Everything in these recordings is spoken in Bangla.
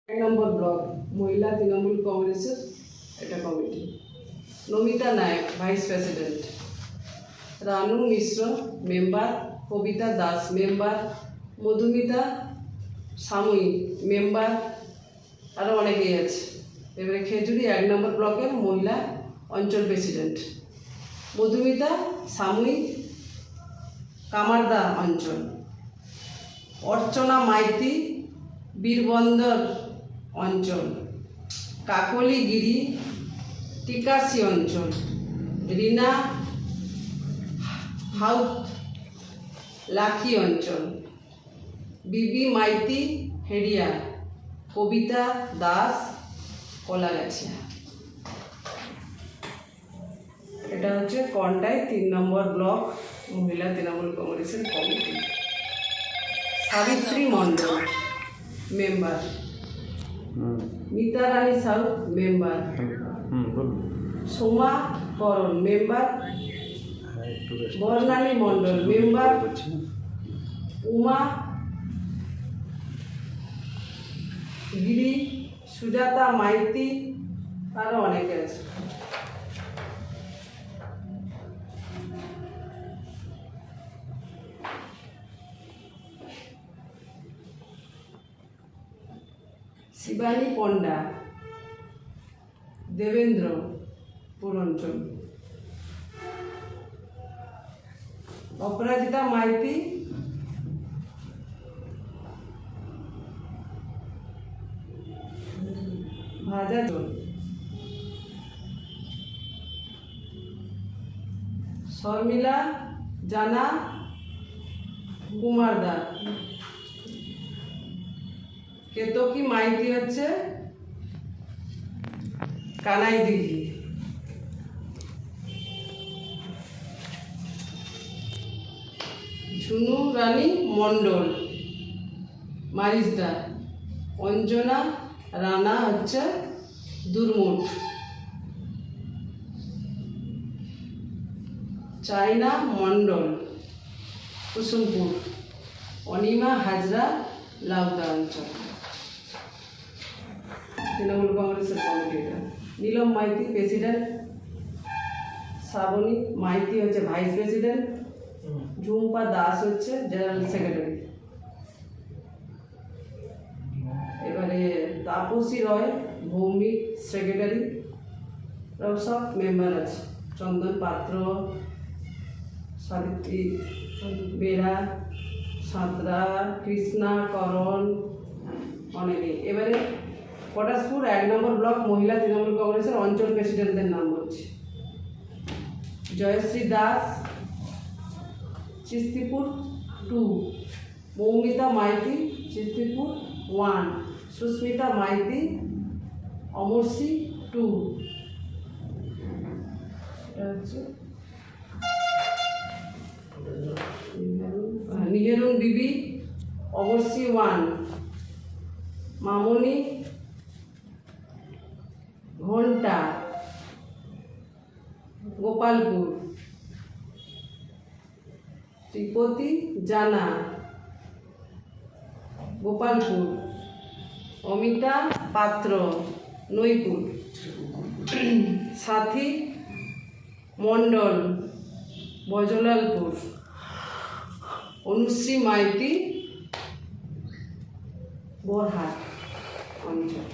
এক নম্বর ব্লক মহিলা তৃণমূল কংগ্রেসের এটা কমিটি। নমিতা নায়ক ভাইস প্রেসিডেন্ট, রানু মিশ্র মেম্বার, কবিতা দাস মেম্বার, মধুমিতা সাময়িক মেম্বার, আরও অনেকেই আছে। এবারে খেজুরি 1 নম্বর ব্লকের মহিলা অঞ্চল প্রেসিডেন্ট, মধুমিতা সাময়িক কামারদা অঞ্চল, অর্চনা মাইতি বীরবন্দর অঞ্চল, কাকলিগিরি টিকাসি অঞ্চল, রিনা হাউত লাখি অঞ্চল, বিবি মাইতি হেরিয়া, কবিতা দাস কলাগাছিয়া। এটা হচ্ছে কন্টাই 3 নম্বর ব্লক মহিলা তৃণমূল কংগ্রেসের কমিটি। সাবিত্রী মণ্ডল মেম্বার, মিতা রানী সাউ মেম্বার, সোমা করণ মেম্বার, বর্ণালী মণ্ডল মেম্বার, উমা গিরি, সুজাতা মাইতি, আরও অনেকে আছে। শিবানী পণ্ডা দেবেন্দ্র পুরঞ্চল, অপরাজিতা মাইতি ভাজাচল, শর্মিলা জানা কুমারদা, কেতকী মাইতি হচ্ছে কানাই দিঘি, ঝুনু রানী মণ্ডল মারিসদা, অঞ্জনা রানা হচ্ছে দুর্মুট, চায়না মণ্ডল কুসুমপুর, অনিমা হাজরা লাউদা অঞ্চল। তৃণমূল কংগ্রেসের কমিটিটা। নীলম মাইতি প্রেসিডেন্ট, শ্রাবণী মাইতি হচ্ছে ভাইস প্রেসিডেন্ট, ঝুম্পা দাস হচ্ছে জেনারেল সেক্রেটারি। এবারে তাপসী রয় ভৌমিক সেক্রেটারি, সব মেম্বার আছে। চন্দন পাত্র, সাবিত্রী বেরা, সাঁতরা, কৃষ্ণা করণ, অনেকেই। এবারে পটাশপুর 1 নম্বর ব্লক মহিলা তৃণমূল কংগ্রেসের অঞ্চল প্রেসিডেন্টদের নাম বলছি। জয়শ্রী দাস চিস্তিপুর 2, মৌমিতা মাইতি চিস্তিপুর 1, সুস্মিতা মাইতি অমরসি 2, নিহেরুন বিবি অমরসি 1, মামনি ঘন্টা গোপালপুর, ত্রিপতি জানা গোপালপুর, অমিতা পাত্র নইপুর, সাথী মণ্ডল বজলালপুর, অনুশ্রী মাইতি বরহাট অঞ্চল।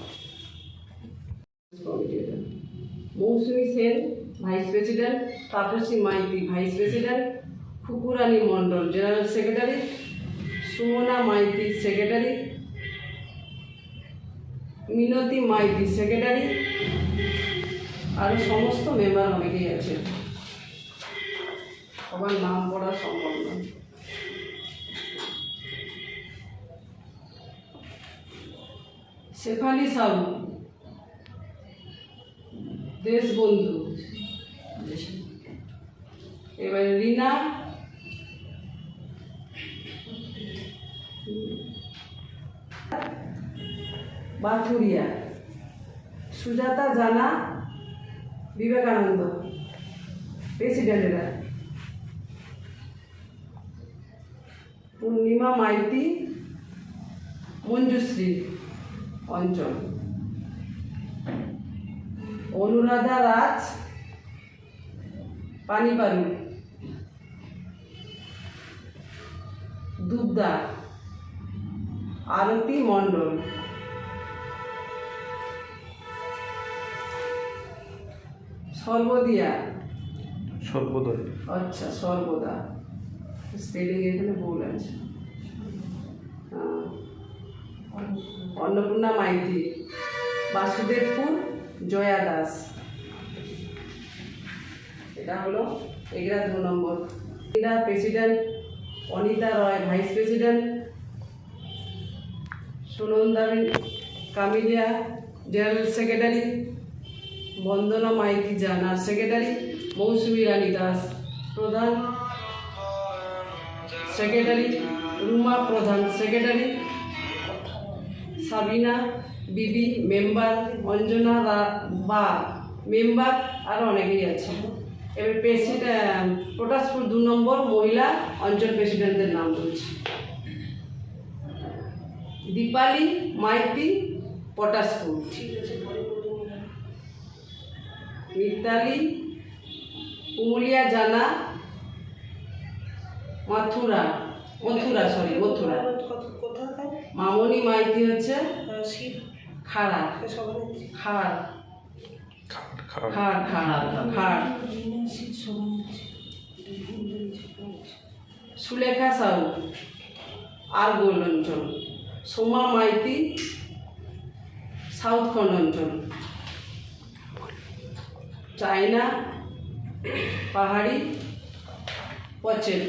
Mousumi Sen vice president, Tapasi Maity vice president, Phukurani Mondal general secretary, Sumana Maity secretary, Minati Maity secretary, আর সমস্ত মেম্বার অনেকেই আছে, সবার নাম পড়া সম্ভব নয়। শেফালি সাউ দেশবন্ধু, এবারে রিনা বাথুরিয়া, সুজাতা জানা বিবেকানন্দ প্রেসিডেন্টেরা, পূর্ণিমা মাইতি মঞ্জুশ্রী অঞ্চল। অনুরাধা রাজ পানিপারু, দুবদা আরতি মণ্ডল, সর্বদিয়া সর্বদয়। আচ্ছা সর্বদা, স্পেলিং এখানে ভুল আছে। অন্নপূর্ণা মাইতি, বাসুদেবপুর জয়া দাস। এটা হলো এগুলা 2 নম্বর। এরা president Anita Roy, vice president Sunanda Kamilia, general secretary Bandana Maity Jana, secretary মৌসুমী রানী দাস প্রধান, সেক্রেটারি রুমা প্রধান, সেক্রেটারি সাবিনা বিবি মেম্বার, অঞ্জনা বা মেম্বার, আরও অনেকেই আছে। এবার প্রেসিডেন্ট পটাশপুর 2 নম্বর মহিলা অঞ্চল প্রেসিডেন্টদের নাম বলছি। দীপালি মাইতি পটাশপুর, মিতালি কুমুলিয়া জানা মথুরা, মামনি মাইতি হচ্ছে খাড়া, সুলেখা সাউ আরগোল অঞ্চল, সোমা মাইতি সাউথ খন্ড অঞ্চল, চায়না পাহাড়ি পচেট।